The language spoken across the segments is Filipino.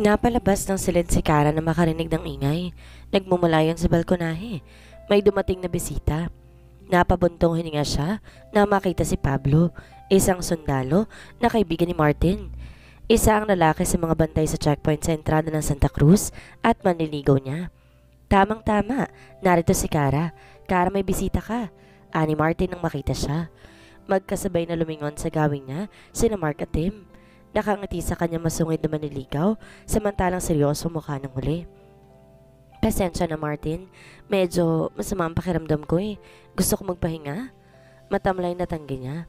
Napalabas ng silid si Kara na makarinig ng ingay. Nagmumulayon sa balkonahe. May dumating na bisita. Napabuntong hininga siya na makita si Pablo, isang sundalo na kaibigan ni Martin. Isa ang lalaki sa mga bantay sa checkpoint sa entrada ng Santa Cruz at manliligaw niya. Tamang-tama, narito si Kara. Kara, may bisita ka. Ani Martin nang makita siya. Magkasabay na lumingon sa gawing niya sina Mark at Tim. Nakangiti sa kanya masungid na manliligaw, samantalang seryoso mukha ng huli. Pasensya na Martin, medyo masama ang pakiramdam ko eh. Gusto ko magpahinga. Matamlay na tanggi niya.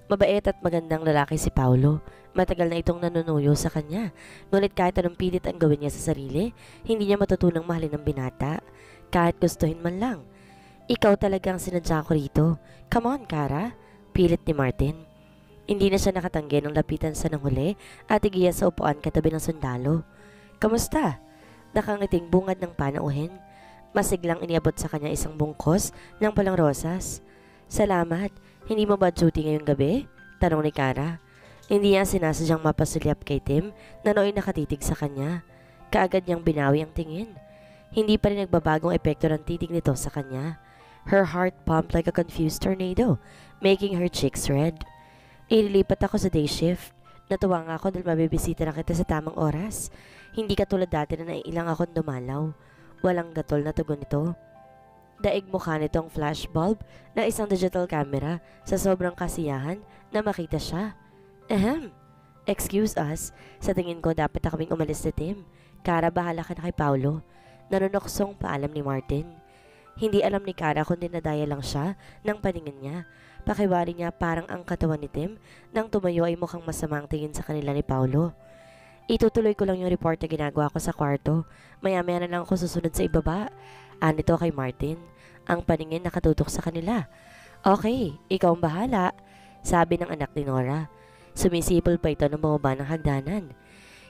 Mabait at magandang lalaki si Paulo. Matagal na itong nanunuyo sa kanya. Ngunit kahit anong pilit ang gawin niya sa sarili, hindi niya matutunang mahalin ng binata. Kahit gustuhin man lang. Ikaw talagang sinadya ko rito. Come on, Kara. Pilit ni Martin. Hindi na siya nakatanggi nung lapitan sa ng huli at igiya sa upuan katabi ng sundalo. Kamusta? Nakangiting bungad ng panauhin. Masiglang iniabot sa kanya isang bungkos ng palang rosas. Salamat. Hindi mo ba duty ngayong gabi? Tanong ni Kara. Hindi niya sinasadyang mapasulyap kay Tim na nooy nakatitig sa kanya. Kaagad niyang binawi ang tingin. Hindi pa rin nagbabagong epekto ng titig nito sa kanya. Her heart pumped like a confused tornado, making her cheeks red. Ililipat ako sa day shift. Natuwa nga ako dahil mabibisita na kita sa tamang oras. Hindi katulad dati na naiilang akong dumalaw. Walang gatol na tugon nito. Daig mukha nitong flashbulb na isang digital camera sa sobrang kasiyahan na makita siya. Excuse us. Sa tingin ko dapat na kaming umalis na Tim. Kara, bahala ka na kay Paulo. Nanunoksong paalam ni Martin. Hindi alam ni Kara kundi nadaya lang siya ng paningin niya. Pakiwari niya parang ang katawan ni Tim nang tumayo ay mukhang masama ang tingin sa kanila ni Paulo. Itutuloy ko lang yung report na ginagawa ko sa kwarto. Maya-maya na lang ako susunod sa ibaba. Anito kay Martin. Ang paningin nakatutok sa kanila. Okay, ikaw ang bahala, sabi ng anak ni Nora. Sumisipol pa ito ng bumaba ng hagdanan.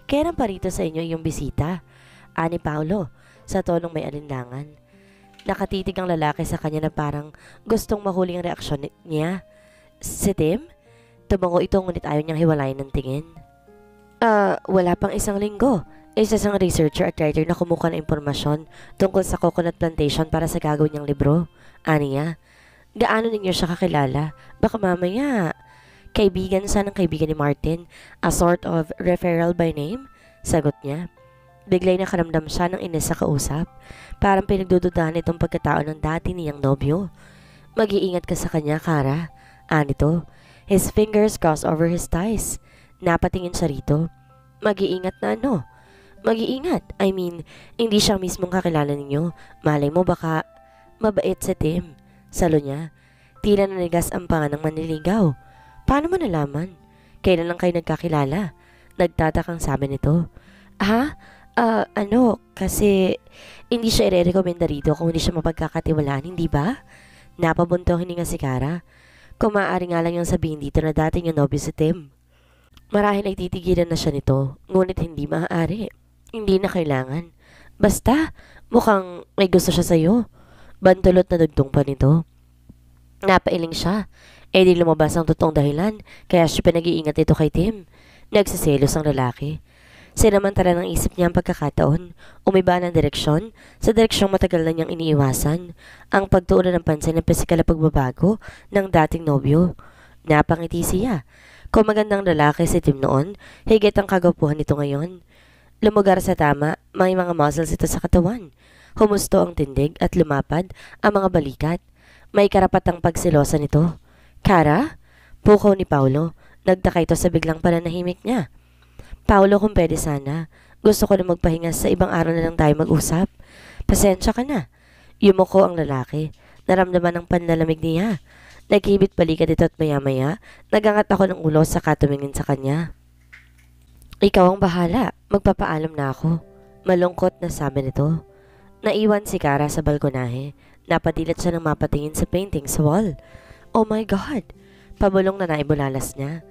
Kailan pa rito sa inyo yung bisita? Ani Paulo, sa tonong may alinlangan. Nakatitig ang lalaki sa kanya na parang gustong mahuli ang reaksyon niya. Si Tim? Tumango ito ngunit ayaw niyang hiwalayin ng tingin. Wala pang isang linggo. Isa isang researcher at writer na kumuha ng impormasyon tungkol sa coconut plantation para sa gagawin niyang libro. Aniya, gaano ninyo siya kakilala? Baka mamaya, kaibigan siya ng kaibigan ni Martin, a sort of referral by name? Sagot niya. Biglay nakaramdam siya ng inis sa kausap. Parang pinagdududahan itong pagkatao ng dati niyang nobyo. Mag-iingat ka sa kanya, Kara. Anito, his fingers crossed over his thighs. Napatingin siya rito. Mag-iingat na ano? Mag-iingat. I mean, hindi siya mismong kakilala ninyo. Malay mo baka mabait si Tim. Salo niya. Tila nanigas ang panga ng manliligaw. Paano mo nalaman? Kailan lang kayo nagkakilala? Nagtatakang sabi nito. Kasi hindi siya i-recommenda rito kung hindi siya mapagkakatiwalaan, hindi ba? Napabuntong hininga si Kara. Kung maaari nga lang yung sabihin dito na dati yung nobyo si Tim. Marahil ay titigilan na siya nito, ngunit hindi maaari. Hindi na kailangan. Basta, mukhang may gusto siya sa'yo. Bantulot na dugtong pa nito. Napailing siya. Di lumabas ang totoong dahilan, kaya siya pinag-iingat ito kay Tim. Nagsiselos ang lalaki. Sinamantala ng isip niya ang pagkakataon, umiba ng direksyon, sa direksyong matagal na niyang iniiwasan, ang pagtuunan ng pansin ng pisikal na pagbabago ng dating nobyo. Napangiti siya. Kung magandang lalaki si Tim noon, higit ang kagwapuhan nito ngayon. Lumugar sa tama, may mga muscles ito sa katawan. Humusto ang tindig at lumapad ang mga balikat. May karapatang pagsilosa nito. Kara? Pukaw ni Paulo. Nagtaka ito sa biglang pananahimik niya. Paulo, kung pwede sana. Gusto ko na magpahinga sa ibang araw na lang tayo mag-usap. Pasensya ka na. Yumuko ang lalaki. Naramdaman ng panlalamig niya. Naghibit balikat ito at maya-maya, nagangat ako ng ulo sa katumingin sa kanya. Ikaw ang bahala. Magpapaalam na ako. Malungkot na sabi nito. Naiwan si Kara sa balkonahe. Napadilat siya ng mapatingin sa painting sa wall. Oh my God! Pabulong na naibulalas niya.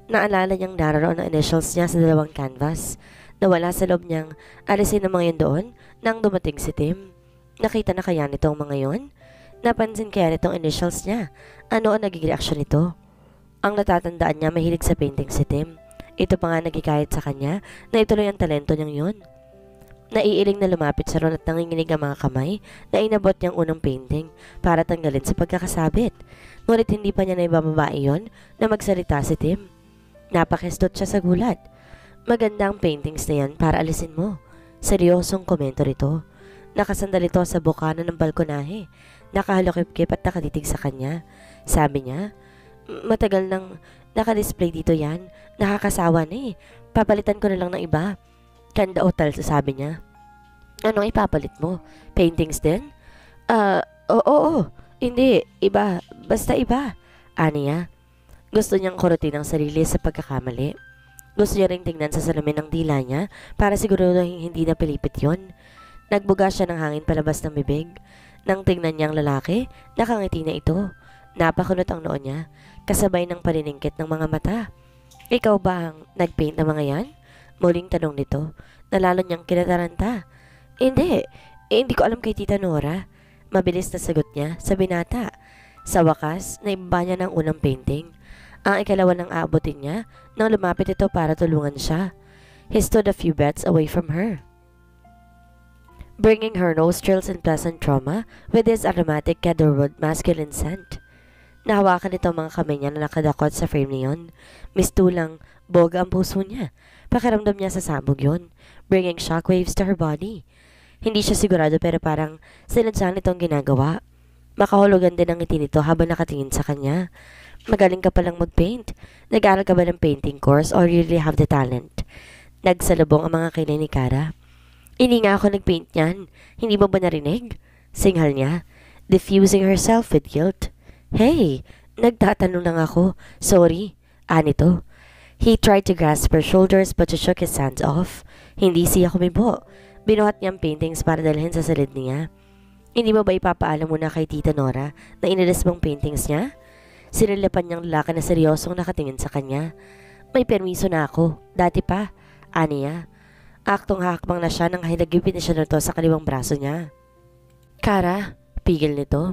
Naalala niyang naroon ang initials niya sa dalawang canvas. Nawala sa loob niyang alisin ang mga yun doon nang dumating si Tim. Nakita na kaya nito ang mga yun? Napansin kaya nitong initials niya? Ano ang naging reaksyon nito? Ang natatandaan niya mahilig sa painting si Tim. Ito pa nga nagkikayat sa kanya na ituloy ang talento niyang yun. Naiiling na lumapit sa ron at nanginginig ang mga kamay na inabot niyang unang painting para tanggalin sa pagkakasabit. Ngunit hindi pa niya naibababa iyon na magsalita si Tim. Napakistot siya sa gulat. Maganda ang paintings na yan para alisin mo. Seryosong komento rito. Nakasandal ito sa bukana ng balkonahe. Nakahalokip-kip at nakatitig sa kanya. Sabi niya, matagal nang nakadisplay dito yan. Nakakasawa na eh. Papalitan ko na lang ng iba. Kanda otal, sabi niya. Anong ipapalit mo? Paintings din? Oo. Hindi, iba. Basta iba. Aniya. Gusto niyang kurutin ang sarili sa pagkakamali. Gusto niya ring tingnan sa salamin ng dila niya para siguro hindi na pilipit yon. Nagbuga siya ng hangin palabas ng bibig. Nang tingnan niyang lalaki, nakangiti na ito. Napakunot ang noo niya, kasabay ng paniningkit ng mga mata. Ikaw ba ang nagpaint ng mga yan? Muling tanong nito, nalalo niyang kinataranta. Hindi ko alam kay Tita Nora. Mabilis na sagot niya sa binata. Sa wakas, naibaba niya ng unang painting. Ang ikalawa nang aabutin niya nang lumapit ito para tulungan siya. He stood a few beds away from her, bringing her nostrils in pleasant trauma with his aromatic cedarwood masculine scent. Nahawakan ito ang mga kamay niya na nakadakot sa frame niyon. Mistulang boga ang puso niya. Pakiramdam niya sa sabog yon, bringing shockwaves to her body. Hindi siya sigurado pero parang sinadya nitong ginagawa. Makahulugan din ang ngiti nito habang nakatingin sa kanya. Magaling ka palang mag-paint. Nag-aaral ka ba ng painting course or you really have the talent? Nagsalubong ang mga kilay ni Kara. Hindi nga ako nag-paint niyan. Hindi mo ba narinig? Singhal niya, diffusing herself with guilt. Hey, nagtatanong lang ako. Sorry. Anito. He tried to grasp her shoulders but she shook his hands off. Hindi siya kumibo. Binuhat niya ang paintings para dalhin sa salid niya. Hindi mo ba ipapaalam muna kay Tita Nora na inalis mong paintings niya? Sinilapan niyang lalaki na seryosong nakatingin sa kanya. May permiso na ako. Dati pa. Aniya. Aktong hakbang na siya nang hinagipit na siya nito sa kaliwang braso niya. Kara, pigil nito.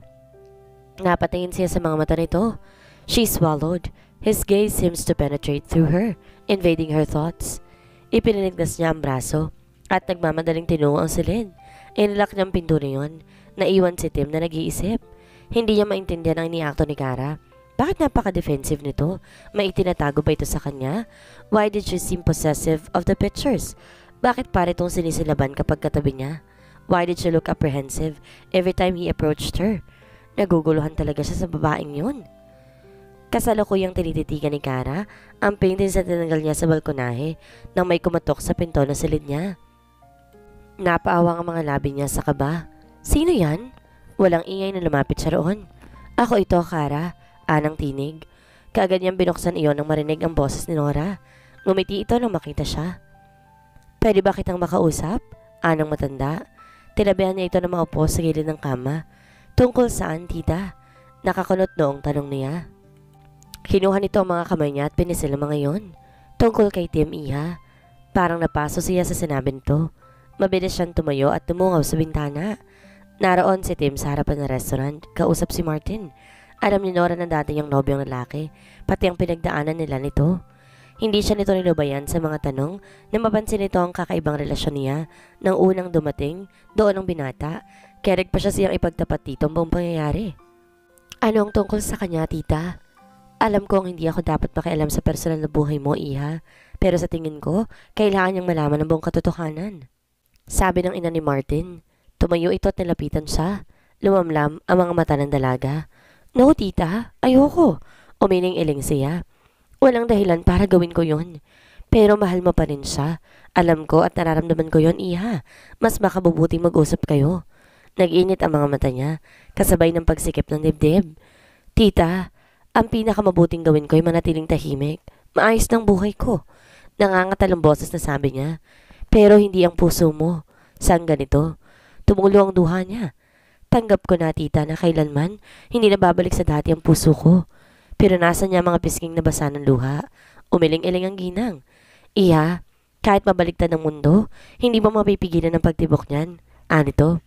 Napatingin siya sa mga mata nito. She swallowed. His gaze seems to penetrate through her, invading her thoughts. Ipinanigdas niya ang braso at nagmamadaling tinungo ang silid. Inilak niyang pinto niyon. Naiwan si Tim na nag-iisip. Hindi niya maintindihan ang iniakto ni Kara. Bakit napaka-defensive nito? May itinatago ba ito sa kanya? Why did she seem possessive of the pictures? Bakit pare itong sinisilaban kapag katabi niya? Why did she look apprehensive every time he approached her? Naguguluhan talaga siya sa babaeng yun. Kasalukuyang tinititigan ni Kara ang painting sa tinanggal niya sa balkonahe nang may kumatok sa pinto na silid niya. Napaawang ang mga labi niya sa kaba. Sino yan? Walang ingay na lumapit siya roon. Ako ito, Kara. Anang tinig. Kaagad niyang binuksan iyon nang marinig ang boses ni Nora. Ngumiti ito nang makita siya. Pwede ba kitang makausap? Anang matanda. Tinabihan niya ito na maupo sa gilid ng kama. Tungkol saan, tita? Nakakunot noong tanong niya. Kinuha nito ang mga kamay niya at pinisil ang mga iyon. Tungkol kay Tim, iha. Parang napaso siya sa sinabi nito. Mabilis siyang tumayo at tumungaw sa bintana. Naroon si Tim sa harapan ng restaurant. Kausap si Martin. Alam ni Nora na dati yung nobyong lalaki, pati ang pinagdaanan nila nito. Hindi siya nito nilubayan sa mga tanong na mapansin nito ang kakaibang relasyon niya nang unang dumating doon ng binata. Kaya pa siya siyang ipagtapat dito ang buong pangyayari. Ano ang tungkol sa kanya, tita? Alam kong hindi ako dapat makialam sa personal na buhay mo, iha. Pero sa tingin ko, kailangan niyang malaman ang buong katotohanan. Sabi ng ina ni Martin. Tumayo ito at nilapitan siya. Lumamlam ang mga mata ng dalaga. No, tita. Ayoko. Umiling-iling siya. Walang dahilan para gawin ko yon. Pero mahal mo pa rin siya. Alam ko at nararamdaman ko yon, iha. Mas makabubuting mag-usap kayo. Nag-init ang mga mata niya, kasabay ng pagsikip ng dibdib. Tita, ang pinakamabuting gawin ko ay manatiling tahimik. Maayos ng buhay ko. Nangangatalong boses na sabi niya. Pero hindi ang puso mo. Saan ganito? Tumulo ang duha niya. Tanggap ko na, tita, na kailanman hindi na babalik sa dati ang puso ko. Pero nasa niya mga pisking na basa ng luha. Umiling-iling ang ginang. Iya, kahit mabaliktad ng mundo, hindi mo mapipigilan ang pagtibok niyan. Anito?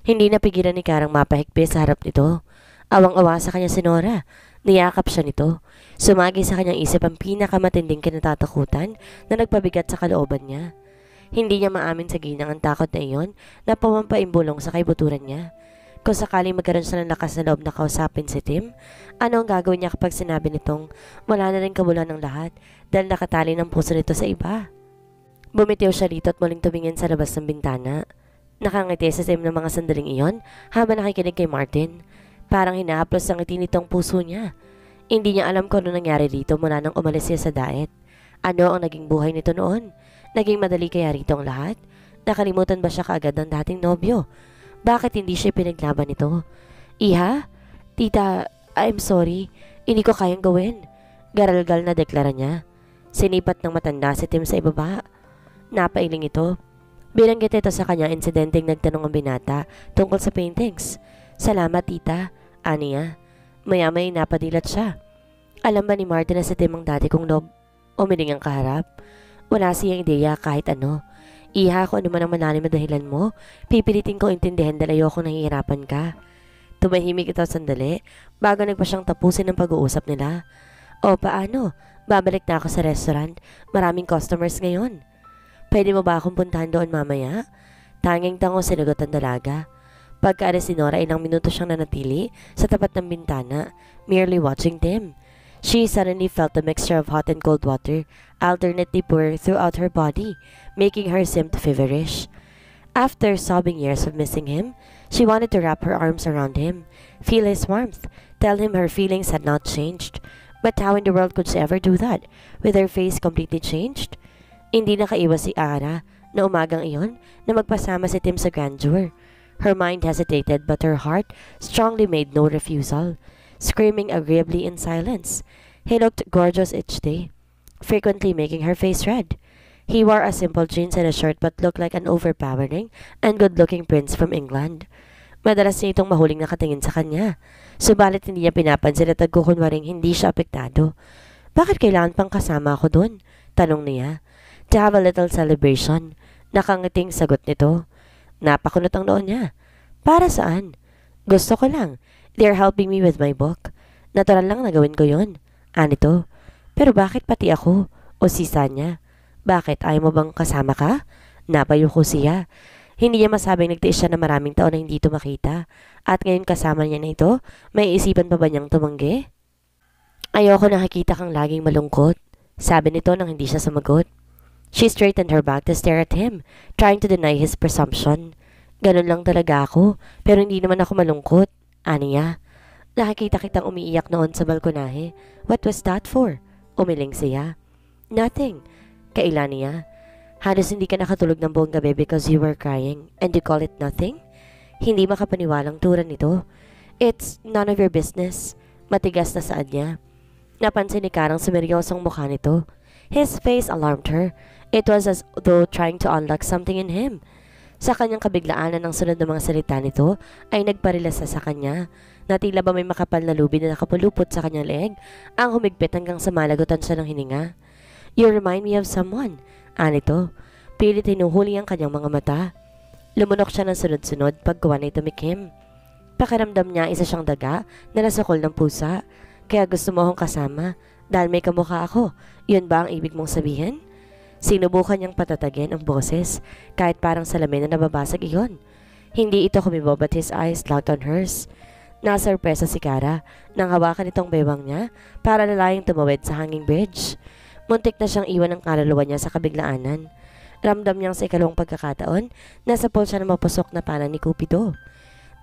Hindi napigilan ni Karang mapahigpit sa harap nito. Awang-awa sa kanya si Nora. Niyakap siya nito. Sumagi sa kanyang isip ang pinakamatinding kinatatakutan na nagpabigat sa kalooban niya. Hindi niya maamin sa ginang ang takot na iyon na pumapaimbulong sa kaibuturan niya. Kung sakaling magkaroon siya ng lakas na loob na kausapin si Tim, ano ang gagawin niya kapag sinabi nitong wala na rin kabulan ng lahat dahil nakatali ng puso nito sa iba? Bumitiw siya rito at muling tumingin sa labas ng bintana. Nakangiti sa Tim ng mga sandaling iyon habang nakikinig kay Martin. Parang hinahaplos ang ngiti nitong puso niya. Hindi niya alam kung ano nangyari rito mula nang umalis siya sa diet. Ano ang naging buhay nito noon? Naging madali kaya rito ang lahat? Nakalimutan ba siya kaagad ng dating nobyo? Bakit hindi siya pinaglaban nito? Iha? Tita, I'm sorry. Hindi ko kayang gawin. Garalgal na deklara niya. Sinipat ng matanda si Tim sa ibaba. Napailing ito. Binanggit ito sa kanya insidenteng nagtanong ang binata tungkol sa paintings. Salamat tita, aniya. Maya-may napadilat siya. Alam ba ni Martin na si Tim ang dati kong lob? Umiling ang kaharap. Wala siyang ideya kahit ano. Iha, kung ano man ang malalim na dahilan mo, pipilitin ko intindihan dahil ayoko nahihirapan ka. Tumahimik ito sandali bago nagpa siyang tapusin ang pag-uusap nila. O paano? Babalik na ako sa restaurant. Maraming customers ngayon. Pwede mo ba akong puntahan doon mamaya? Tanging tango sinagot ang dalaga. Pagkaalis ni Nora, ilang minuto siyang nanatili sa tapat ng bintana, merely watching Tim. She suddenly felt a mixture of hot and cold water alternately pour throughout her body, making her seem feverish. After sobbing years of missing him, she wanted to wrap her arms around him, feel his warmth, tell him her feelings had not changed. But how in the world could she ever do that, with her face completely changed? Hindi nakaiwas si Ara na umagang iyon na magpasama si Tim sa grandeur. Her mind hesitated but her heart strongly made no refusal, screaming agreeably in silence. He looked gorgeous each day, frequently making her face red. He wore a simple jeans and a shirt but looked like an overpowering and good-looking prince from England. Madalas niya itong mahuling nakatingin sa kanya, subalit hindi niya pinapansin at nagkukunwaring hindi siya apektado. Bakit kailangan pang kasama ako doon? Tanong niya. To have a little celebration. Nakangiting sagot nito. Napakunot ang noon niya. Para saan? Gusto ko lang. They're helping me with my book. Natural lang na gawin ko yon. Anito. Pero bakit pati ako? O sisa niya? Bakit? Ayaw mo bang kasama ka? Napayuko siya. Hindi niya masabing nagtiis siya na maraming taon na hindi ito makita. At ngayon kasama niya na ito, may isipan pa ba niyang tumanggi? Ayoko nakikita kang laging malungkot. Sabi nito nang hindi siya sumagot. She straightened her back to stare at him, trying to deny his presumption. Ganun lang talaga ako, pero hindi naman ako malungkot. Aniya. Nakikita kitang umiiyak noon sa balkonahe. What was that for? Umiling siya. Nothing. Kailan niya? Halos hindi ka nakatulog ng buong gabi because you were crying, and you call it nothing? Hindi makapaniwalang turan nito. It's none of your business. Matigas na saad niya. Napansin ni Karang sumeryosong mukha nito. His face alarmed her. It was as though trying to unlock something in him. Sa kanyang kabiglaanan ng sunod ng mga salita nito ay nagparilasa sa kanya na tila ba may makapal na lubi na nakapulupot sa kanyang leeg ang humigpit hanggang sa malagutan siya ng hininga. You remind me of someone. Anito. Pilit hinuhuli ang kanyang mga mata. Lumunok siya ng sunod-sunod paggawa na tumikim. Pakiramdam niya isa siyang daga na nasakol ng pusa. Kaya gusto mo akong kasama dahil may kamukha ako. Yun ba ang ibig mong sabihin? Sinubukan niyang patatagin ang boses kahit parang salamin na nababasag iyon. Hindi ito kumibo but his eyes locked on hers. Nasurpresa si Kara nang hawakan itong bewang niya para lalayang tumawid sa hanging bridge. Muntik na siyang iwan ang kaluluwa niya sa kabiglaanan. Ramdam niyang sa ikalawang pagkakataon na sapol siya ng mapusok na pana ni Cupido.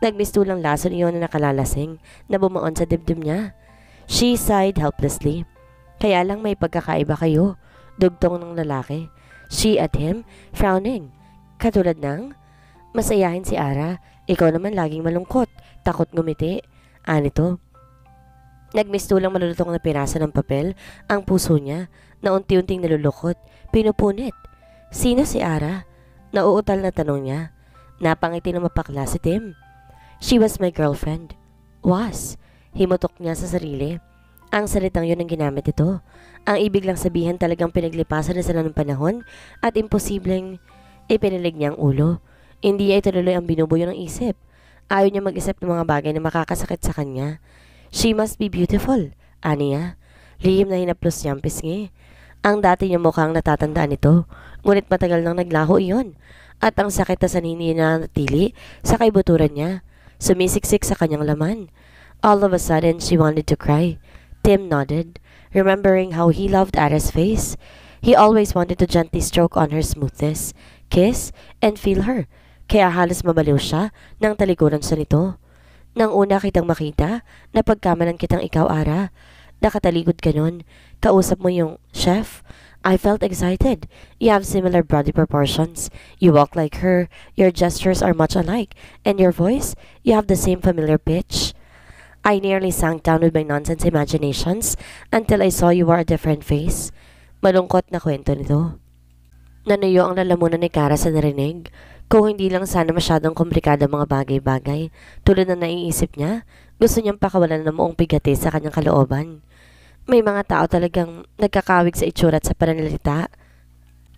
Nagmistulang lason iyon na nakalalasing na bumuon sa dibdib niya. She sighed helplessly. Kaya lang may pagkakaiba kayo. Dugtong ng lalaki. She at him, frowning. Katulad ng, masayahin si Ara, ikaw naman laging malungkot, takot ngumiti. Anito. Nagmistulang malulutong na pirasa ng papel ang puso niya na unti-unting nalulukot, pinupunit. Sino si Ara? Nauutal na tanong niya. Napangiti na mapakla si Tim. She was my girlfriend. Was. Himutok niya sa sarili. Ang salitang yun ang ginamit ito. Ang ibig lang sabihin talagang pinaglipasan na sila ng panahon at imposibleng ipinilig niya ang ulo. Hindi niya ituloy ang binubuyo ng isip. Ayaw niya mag-isip ng mga bagay na makakasakit sa kanya. She must be beautiful, aniya. Lihim na hinaplos niyang pisngi. Ang dati niya mukhang natatandaan ito, ngunit matagal nang naglaho iyon. At ang sakit na sanini na natili sa kaibuturan niya, sumisiksik sa kanyang laman. All of a sudden, she wanted to cry. Tim nodded, remembering how he loved Ara's face. He always wanted to gently stroke on her smoothness, kiss, and feel her. Kaya halos mabaliw siya nang talikuran sa nito. Nang una kitang makita, napagkamalan kitang ikaw, Ara. Nakataligod ka nun. Kausap mo yung chef. I felt excited. You have similar body proportions. You walk like her. Your gestures are much alike. And your voice, you have the same familiar pitch. I nearly sank down with my nonsense imaginations until I saw you wore a different face. Malungkot na kwento nito. Nanuyo ang lalamunan ni Kara sa narinig. Kung hindi lang sana masyadong komplikado mga bagay-bagay, tulad na naiisip niya, gusto niyang pakawalan ng muong bigati sa kanyang kalooban. May mga tao talagang nagkakawig sa itsura at sa pananalita.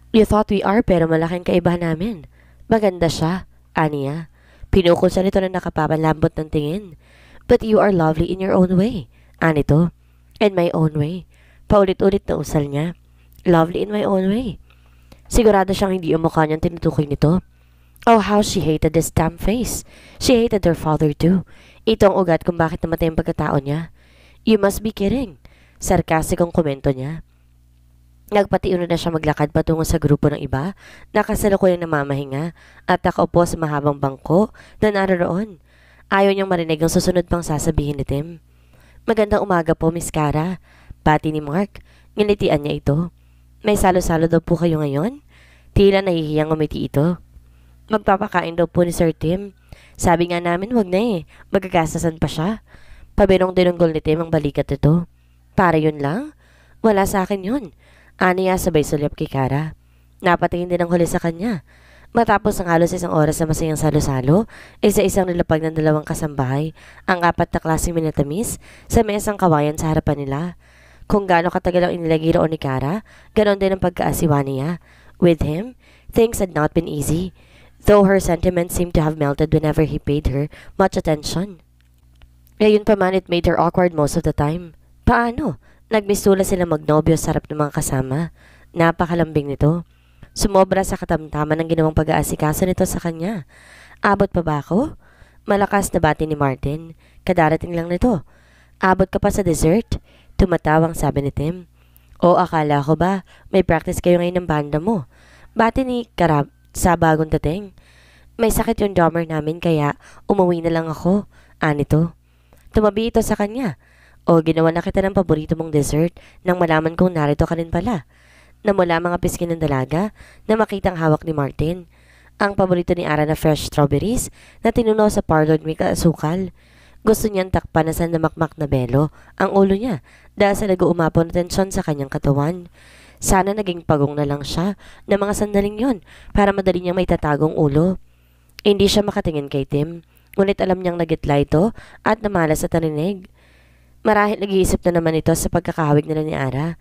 You thought we are pero malaking kaiba namin. Maganda siya, aniya. Pinukol siya nito na nakapapanlambot ng tingin. But you are lovely in your own way, anito. In my own way. Paulit-ulit na usal niya. Lovely in my own way. Sigurado siyang hindi ang mukha niyang tinutukoy nito. Oh, how she hated this damn face. She hated her father too. Ito ang ugat kung bakit namatay ang pagkatao niya. You must be kidding. Sarkastikong komento niya. Nagpatiuno na siya maglakad patungo sa grupo ng iba, nakasalukuyang namamahinga at nakaupo sa mahabang bangko na naroon. Ayaw niyang marinig ang susunod pang sasabihin ni Tim. Magandang umaga po, Miss Kara. Bati ni Mark. Ngilitian niya ito. May salo-salo daw po kayo ngayon? Tila nahihiyang umiti ito. Magpapakain daw po ni Sir Tim. Sabi nga namin wag na eh. Magagastasan pa siya. Pabirong dinunggol ni Tim ang balikat nito. Para yun lang? Wala sa akin yun. Aniya sabay sulyap kay Kara. Napatingin din ang huli sa kanya. Matapos ang halos isang oras na masayang salo-salo, isa-isang nilapag ng dalawang kasambahay, ang 4 na klaseng minatamis, sa mesang kawayan sa harapan nila. Kung gaano katagal ang inilagay roon ni Kara, ganon din ang pagkaasiwa niya. With him, things had not been easy, though her sentiments seemed to have melted whenever he paid her much attention. Ngayon pa man, it made her awkward most of the time. Paano? Nagmisula sila magnobyo sa harap ng mga kasama. Napakalambing nito. Sumobra sa katamtaman ng ginawang pag-aasikaso nito sa kanya. Abot pa ba ako? Malakas na bati ni Martin. Kadarating lang nito. Abot ka pa sa dessert? Tumatawang sabi ni Tim. O akala ko ba, may practice kayo ngayon ng banda mo? Bati ni Karab sa bagong dating. May sakit yung drummer namin kaya umuwi na lang ako. Anito. Tumabi ito sa kanya. O ginawa na kita ng paborito mong dessert nang malaman kong narito ka rin pala. Namula mga piskin ng dalaga na makitang hawak ni Martin. Ang paborito ni Ara na fresh strawberries na tinunaw sa parlored may kaasukal. Gusto niyang takpan na sandamakmak na belo ang ulo niya dahil sa nag-uumapon na tensyon sa kanyang katawan. Sana naging pagong na lang siya ng mga sandaling yon para madali niyang may tatagong ulo. Hindi siya makatingin kay Tim, ngunit alam niyang nagitla ito at namalas sa taninig. Marahil nag-iisip na naman ito sa pagkakahawig nila ni Ara.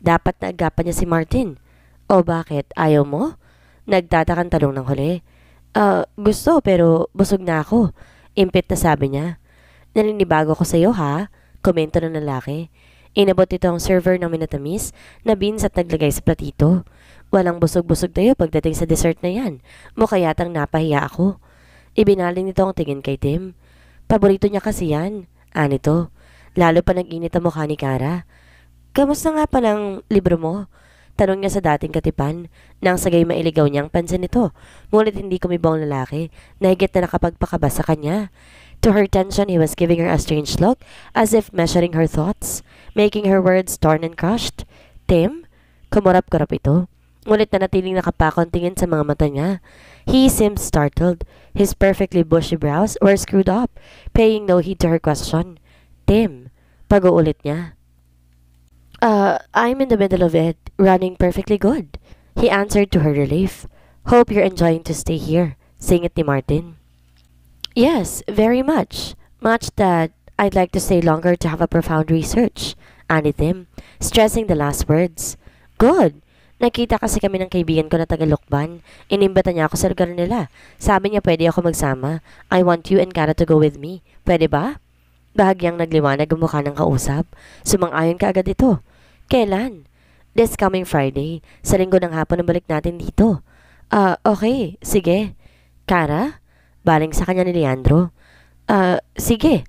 Dapat na agapan niya si Martin. O bakit? Ayaw mo? Nagtatakang talong ng huli. Gusto pero busog na ako. Impit na sabi niya. Naninibago ko sa iyo ha? Komento ng lalaki. Inabot ito ang server ng minatamis na beans at naglagay sa platito. Walang busog-busog tayo pagdating sa dessert na yan. Mukha yatang napahiya ako. Ibinaling nito ang tingin kay Tim. Paborito niya kasi yan. Anito. Lalo pa nag-init ang mukha ni Kara. Kamusta nga pa ng libro mo? Tanong niya sa dating katipan. Nang sagay mailigaw niyang pansin nito. Ngunit hindi kumibaw ang lalaki na higit na nakapagpakaba sa kanya. To her tension, he was giving her a strange look as if measuring her thoughts, making her words torn and crushed. Tim? Kumurap-kurap ito. Ngunit nanatiling nakapakon tingin sa mga mata niya. He seemed startled. His perfectly bushy brows were screwed up, paying no heed to her question. Tim, pag-uulit niya. I'm in the middle of it, running perfectly good. He answered to her relief. Hope you're enjoying to stay here, singit ni Martin. Yes, very much. Much that I'd like to stay longer to have a profound research, anit Tim, stressing the last words. Good. Nakita kasi kami ng kaibigan ko na taga-Lukban. Inimbata niya ako sa lugar nila. Sabi niya pwede ako magsama. I want you and Kara to go with me. Pwede ba? Bahagyang nagliwanag ang mukha ng kausap. Sumang-ayon ka agad ito. Kailan? This coming Friday. Sa linggo ng hapon ang balik natin dito. Okay. Sige. Kara? Baling sa kanya ni Leandro. Sige.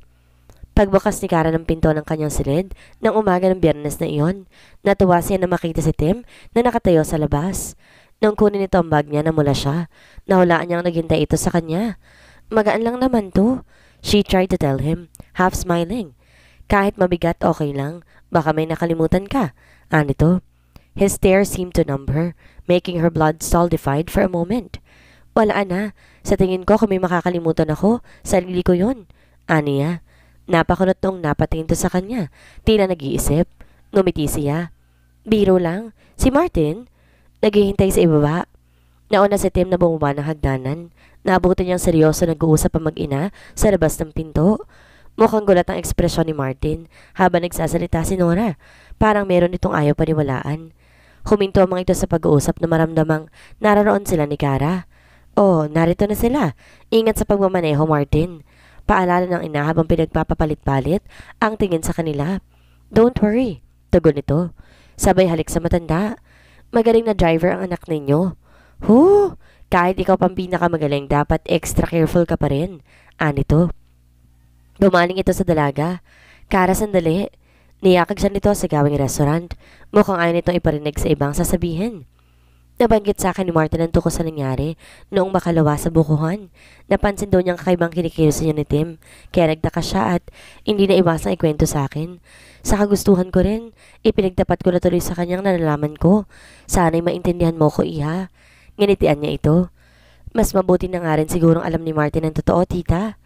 Pagbukas ni Kara ng pinto ng kanyang silid, ng umaga ng Biyernes na iyon, natuwa siya na makita si Tim na nakatayo sa labas. Nung kunin nito ang bag niya, namula siya. Nahulaan niyang naghintay ito sa kanya. Magaan lang naman to. She tried to tell him, half smiling. Kahit mabigat, okay lang. Baka may nakalimutan ka. Anito. His stare seemed to numb her, making her blood stultified for a moment. Wala na. Sa tingin ko kung may makakalimutan ako, sarili ko yun. Aniya. Napakunot nung napatingin to sa kanya. Tila nag-iisip. Ngumiti siya. Biro lang. Si Martin? Naghihintay sa ibaba. Nauna si Tim na bumaba ng hagdanan. Naabutin niyang seryoso nag-uusap ang mag-ina sa labas ng pinto. Mukhang gulat ang ekspresyon ni Martin habang nagsasalita si Nora. Parang meron itong ayaw paniwalaan. Huminto ang mga ito sa pag-uusap na maramdamang naroon sila ni Kara. Oh, narito na sila. Ingat sa pagmamaneho, Martin. Paalala ng ina habang pinagpapapalit-palit ang tingin sa kanila. Don't worry, tugon nito. Sabay halik sa matanda. Magaling na driver ang anak ninyo. Kahit ikaw pang pinakamagaling, dapat extra careful ka pa rin. Anito. Bumaling ito sa dalaga. Kara, sandali. Niyakag siya nito sa gawing restaurant. Mukhang ayaw nitong iparinig sa ibang sasabihin. Nabanggit sa akin ni Martin ang tukos sa nangyari noong makalawa sa bukuhan. Napansin daw niyang kakaibang kinikilos niya ni Tim, kaya nagtaka siya at hindi na iwasang ikwento sa akin. Sa kagustuhan ko rin, ipinagtapat ko na tuloy sa kanyang nalalaman ko. Sana'y maintindihan mo ko, iha. Nginitian niya ito. Mas mabuti na nga rin sigurong alam ni Martin ang totoo, tita.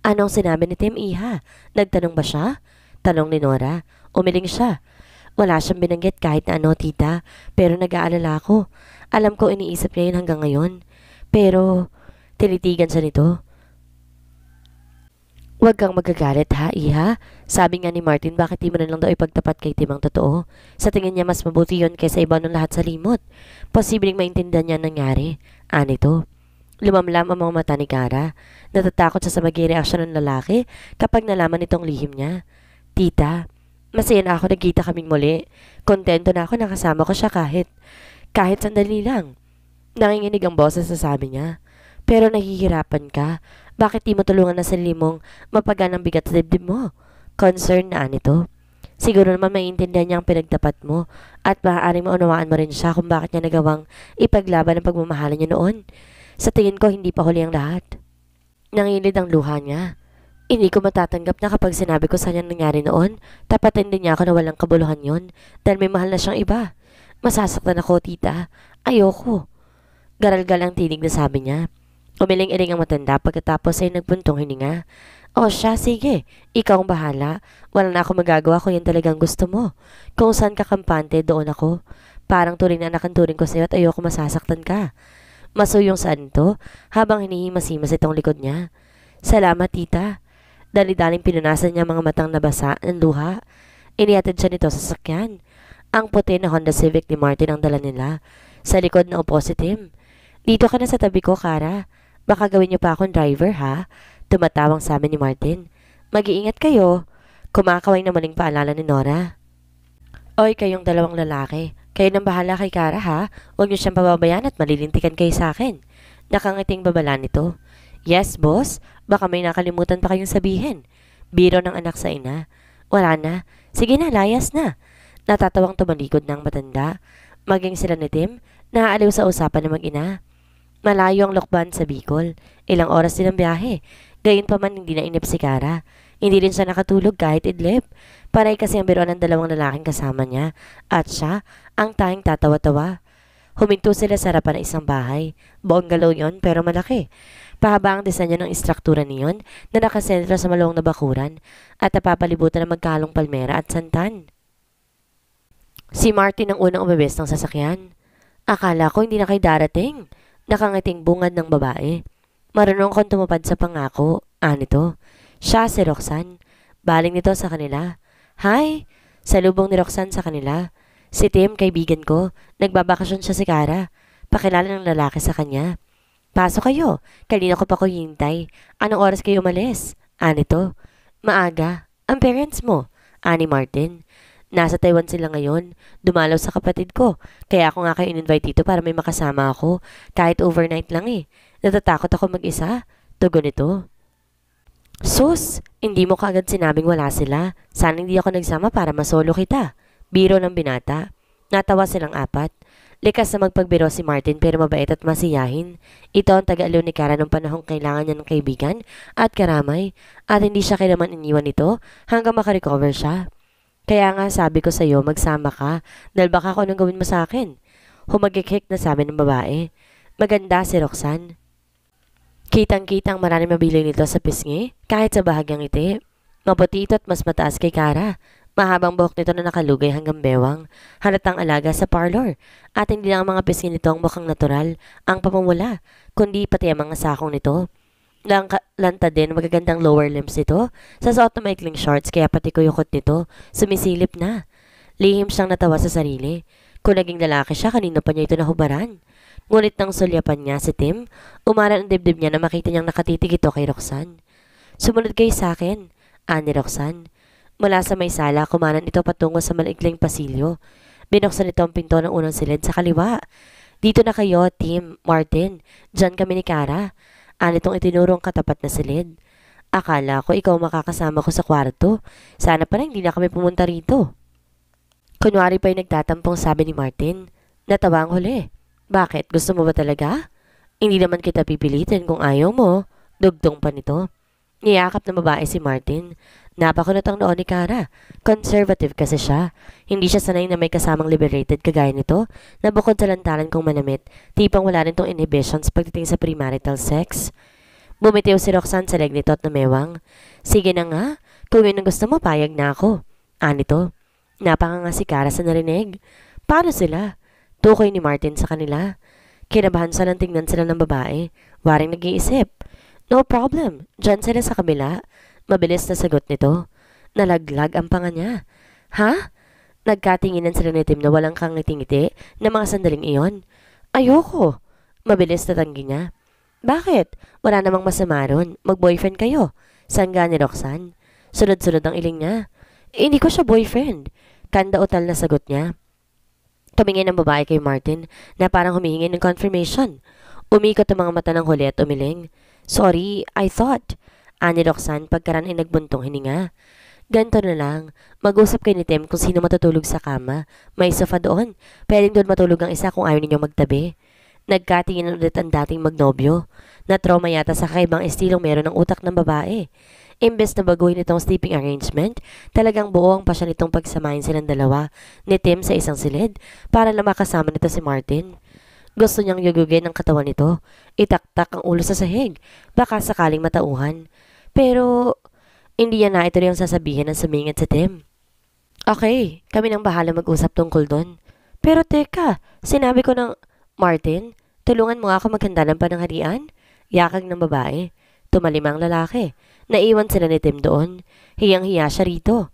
Anong sinabi ni Tim, iha? Nagtanong ba siya? Tanong ni Nora. Umiling siya. Wala siyang binanggit kahit na ano, tita, pero nag-aalala ako. Alam ko iniisip niya yun hanggang ngayon. Pero, tinitigan siya nito. Huwag kang magagalit ha, iha. Sabi nga ni Martin, bakit di mo na lang daw ipagtapat kay Tim ang totoo? Sa tingin niya mas mabuti yun kaysa iba ng lahat sa limot. Posibleng maintindihan niya nangyari. Anito. Lumamlam ang mga mata ni Kara. Natatakot siya sa maging reaksyon ng lalaki kapag nalaman itong lihim niya. Tita, masaya na ako nagkita kaming muli. Kontento na ako nakasama ko siya kahit sandali lang. Nanginginig ang boses sa sabi niya. Pero nahihirapan ka. Bakit di mo tulungan na sarili mong mapagaan ang bigat sa dibdib mo? Concern na nito. Siguro naman maiintindihan niya ang pinagtapat mo at maaaring maunawaan mo rin siya kung bakit niya nagawang ipaglaban ang pagmamahalan niya noon. Sa tingin ko hindi pa huli ang lahat. Nangilid ang luha niya. Hindi ko matatanggap na kapag sinabi ko sa kanya nangyari noon, tapatin din niya ako na walang kabuluhan yon dahil may mahal na siyang iba. Masasaktan ako, tita. Ayoko. Garalgal ang tinig na sabi niya. Umiling-iling ang matanda pagkatapos ay nagpuntong hininga. O siya, sige. Ikaw ang bahala. Wala na ako magagawa kung yan talagang gusto mo. Kung saan ka kampante, doon ako. Parang turing na anak ang turing ko sa'yo at ayoko masasaktan ka. Masuyong saan to habang hinihimas-himas itong likod niya. Salamat, tita. Dali-daling pinunasan niya mga matang nabasa ng luha. Inihatid siya nito sa sasakyan. Ang puti na Honda Civic ni Martin ang dala nila. Sa likod na upo si Tim. Dito ka na sa tabi ko, Kara. Baka gawin niyo pa akong driver, ha? Tumatawang sa amin ni Martin. Mag-iingat kayo. Kumakaway na maling paalala ni Nora. Oy, kayong dalawang lalaki. Kayo nang bahala kay Kara, ha? Huwag niyo siyang pababayaan at malilintikan kayo sa akin. Nakangiting babala nito. Yes, boss. Baka may nakalimutan pa kayong sabihin. Biro ng anak sa ina. Wala na. Sige na, layas na. Natatawang tumalikod ng matanda. Maging sila ni Tim, naaaliw sa usapan ng mag-ina. Malayo ang lokban sa Bicol. Ilang oras din ang biyahe. Gayunpaman hindi na inip si Kara. Hindi rin siya nakatulog kahit idlip. Paray kasi ang biruan ng dalawang lalaking kasama niya. At siya, ang tanging tatawa-tawa. Huminto sila sa harapan ng isang bahay. Buong galaw yon pero malaki. Pahaba ang disenyo ng istruktura niyon na nakasentro sa malawang na bakuran at napapalibutan ng magkalong palmera at santan. Si Martin ang unang umabes ng sasakyan. Akala ko hindi na kayo darating. Nakangiting bungad ng babae. Marunong kong tumupad sa pangako. Anito. Siya si Roxanne. Baling nito sa kanila. Hi! Salubong ni Roxanne sa kanila. Si Tim, kaibigan ko. Nagbabakasyon siya si Kara. Pakilala ng lalaki sa kanya. Pasok kayo. Kanina ko pa ko hintay. Anong oras kayo umalis? Anito. Maaga. Ang parents mo? Ani Martin. Nasa Taiwan sila ngayon. Dumalaw sa kapatid ko. Kaya ako nga kayo in-invite dito para may makasama ako. Kahit overnight lang eh. Natatakot ako mag-isa. Tugon nito. Sus! Hindi mo kaagad sinabing wala sila. Sana hindi ako nagsama para masolo kita. Biro ng binata. Natawa silang apat. Likas na magpagbiro si Martin pero mabait at masiyahin. Ito ang taga-aliw ni Kara nung panahong kailangan niya ng kaibigan at karamay at hindi siya kailanman iniwan nito hanggang makarecover siya. Kaya nga sabi ko sa'yo magsama ka dahil baka kung anong gawin mo sa akin. Humagikik na sabi ng babae. Maganda si Roxanne. Kitang-kitang maraming mabili nito sa pisngi kahit sa bahagyang ngiti. Maputi ito at mas mataas kay Kara. Mahabang buhok nito na nakalugay hanggang bewang, halatang alaga sa parlor. At hindi lang ang mga pisngi nito ang mukhang natural, ang pamumula, kundi pati ang mga sakong nito. Lanta din magagandang lower limbs nito, sa suot na maikling shorts kaya pati kuyukot nito, sumisilip na. Lihim siyang natawa sa sarili. Kung naging lalaki siya, kanino pa niya ito nahubaran? Ngunit nang sulyapan niya si Tim, umaral ang dibdib niya na makita niyang nakatitig ito kay Roxanne. Sumunod kayo sa akin, ani Roxanne. Mula sa may sala, kumanan ito patungo sa malikling pasilyo. Binuksan ito ang pinto ng unang silid sa kaliwa. Dito na kayo, Tim, Martin. Diyan kami ni Kara. Anitong itinuro ang katapat na silid. Akala ko ikaw makakasama ko sa kwarto. Sana pa lang hindi na kami pumunta rito. Kunwari pa yung nagtatampong sabi ni Martin. Natawa ang huli. Bakit? Gusto mo ba talaga? Hindi naman kita pipilitin kung ayaw mo. Dugtong pa nito. Niyakap na babae si Martin. Napakunot ang noon ni Kara. Conservative kasi siya. Hindi siya sanay na may kasamang liberated kagaya nito na bukod sa lantaran kong manamit, tipang wala rin tong inhibitions pagdating sa premarital sex. Bumitiw si Roxanne sa leg nito at namewang. Sige na nga, kung yun ang gusto mo, payag na ako. Anito. Napakanga si Kara sa narinig. Paano sila? Tukoy ni Martin sa kanila. Kinabahan sa lang tingnan sila ng babae. Waring nag-iisip. No problem. Diyan sila sa kabila. Mabilis na sagot nito. Nalaglag ang panga niya. Ha? Nagkatinginan sila ni Tim na walang kang ngiti-ngiti na mga sandaling iyon. Ayoko. Mabilis na tanggi niya. Bakit? Wala namang masama ron. Mag-boyfriend kayo. Sangga ni Roxanne. Sunod-sunod ang iling niya. Hindi ko siya boyfriend. Kanda-utal na sagot niya. Tumingin ang babae kay Martin na parang humihingi ng confirmation. Umikot ang mga mata ng huli at umiling. Sorry, I thought. Ani Roxanne pagkaran ay nagbuntong hininga. Ganto na lang, mag-usap kayo ni Tim kung sino matutulog sa kama. May sofa doon. Pwedeng doon matulog ang isa kung ayaw ninyo magtabi. Nagkatingin ulit ang dating magnobyo. Na-trauma yata sa kakaibang estilong meron ng utak ng babae. Imbes na baguhin itong sleeping arrangement, talagang buo ang pasya nitong pagsamahin silang dalawa ni Tim sa isang silid para lang makasama nito si Martin. Gusto niyang yugugin ang katawan nito, itaktak ang ulo sa sahig, baka sakaling matauhan. Pero, hindi niya na ito yung sasabihin ng sumingit sa Tim. Okay, kami nang bahala mag-usap tungkol doon. Pero teka, sinabi ko ng, Martin, tulungan mo nga ako maghanda ng pananghalian? Yakag ng babae. Tumalimang lalaki. Naiwan sila ni Tim doon. Hiyang-hiya siya rito.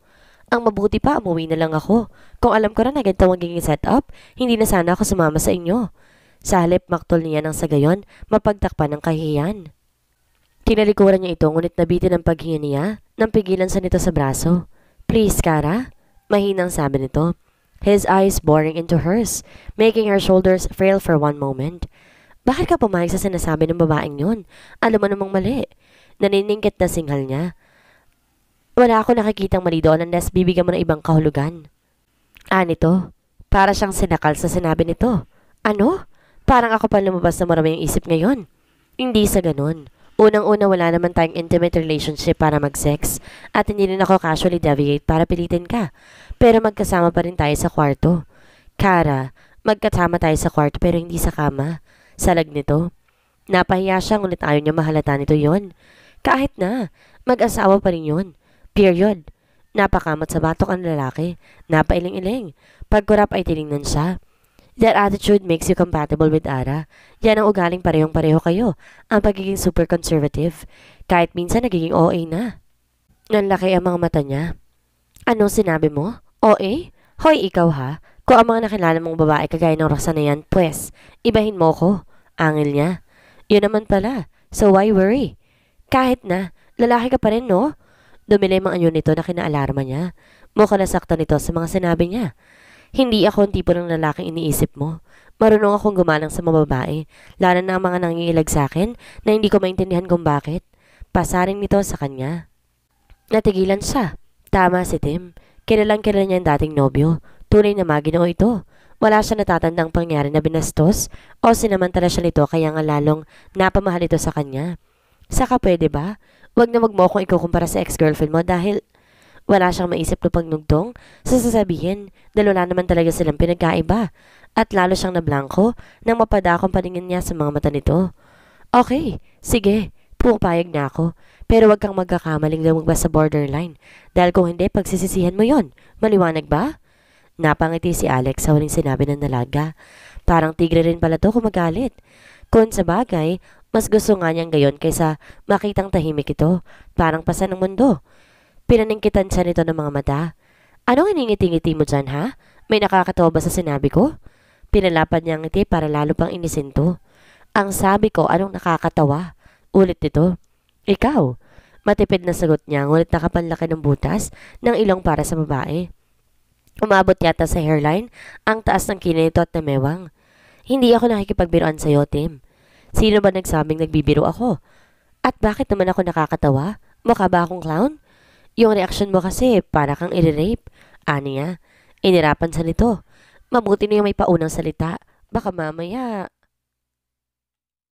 Ang mabuti pa, umuwi na lang ako. Kung alam ko na ganito magiging setup, hindi na sana ako sumama sa inyo. Sa halip maktol niya ng sagayon, mapagtakpan ng kahihiyan. Tinalikuran niya ito ngunit nabitin ang paghinga niya nang pigilan sa nito sa braso. Please, Kara? Mahinang sabi nito. His eyes boring into hers, making her shoulders frail for one moment. Bakit ka pumayag sa sinasabi ng babaeng yun? Alam mo namang mali. Naniningkit na singhal niya. Wala ako nakikitang mali doon unless bibigyan mo ng ibang kahulugan. Nito? Para siyang sinakal sa sinabi nito. Ano? Parang ako pa lumabas na marami yung isip ngayon. Hindi sa ganun. Unang-una wala naman tayong intimate relationship para mag-sex at hindi rin ako casually deviate para pilitin ka. Pero magkasama pa rin tayo sa kwarto. Kara, magkasama tayo sa kwarto pero hindi sa kama. Salag nito. Napahiya siya ngunit ayaw niya mahalata nito yon. Kahit na, mag-asawa pa rin yun. Period. Napakamot sa batok ang lalaki. Napailing-iling. Pagkurap ay tinignan siya. That attitude makes you compatible with Ara. Yan ang ugaling parehong-pareho kayo. Ang pagiging super conservative. Kahit minsan nagiging OA na. Nanlaki ang mga mata niya. Anong sinabi mo? OA? Hoy, ikaw ha? Kung ang mga nakilala mong babae kagaya ng Roxanne na yan, pues, ibahin mo ko. Angil niya. Yun naman pala. So why worry? Kahit na, lalaki ka pa rin, no? Dumilim ang anyo nito na kinaalarma niya. Mukhang nasaktan nito sa mga sinabi niya. Hindi ako ang tipo ng lalaking iniisip mo. Marunong akong gumalang sa mga babae, lalo na ang mga nangingilag sa akin na hindi ko maintindihan kung bakit. Pasaring nito sa kanya. Natigilan siya. Tama si Tim. Kilalang kilala niya ang dating nobyo. Tunay na maginoo ito. Wala siya natatandang pangyari na binastos o sinamantala siya nito kaya nga lalong napamahal ito sa kanya. Saka pwede ba? Huwag na mo akong ikukumpara sa ex-girlfriend mo dahil wala siyang maisip na pagnugtong sa sasabihin dahil wala naman talaga silang pinagkaiba at lalo siyang nablangko nang mapadakong paningin niya sa mga mata nito. Okay, sige, pupayag na ako. Pero wag kang magkakamaling lumagpas sa borderline dahil kung hindi pagsisisihan mo yon. Maliwanag ba? Napangiti si Alex sa huling sinabi ng dalaga. Parang tigre rin pala to kung magalit. Kung sa bagay, mas gusto nga niyang gayon kaysa makitang tahimik ito. Parang pasan ng mundo. Pinaningkitan siya nito ng mga mata. Anong iningiti-ngiti mo dyan, ha? May nakakatawa ba sa sinabi ko? Pinalapad niya ang ngiti para lalo pang inisin to. Ang sabi ko, anong nakakatawa? Ulit nito. Ikaw. Matipid na sagot niya, ngunit nakapanlaki ng butas ng ilong para sa babae. Umabot yata sa hairline ang taas ng kinay nito at namewang. Hindi ako nakikipagbiruan sa'yo, Tim. Sino ba nagsabing nagbibiro ako? At bakit naman ako nakakatawa? Mukha ba akong clown? Yung reaksyon mo kasi, para kang i-rape. Aniya, inirapan sa nito. Mabuti na yung may paunang salita. Baka mamaya,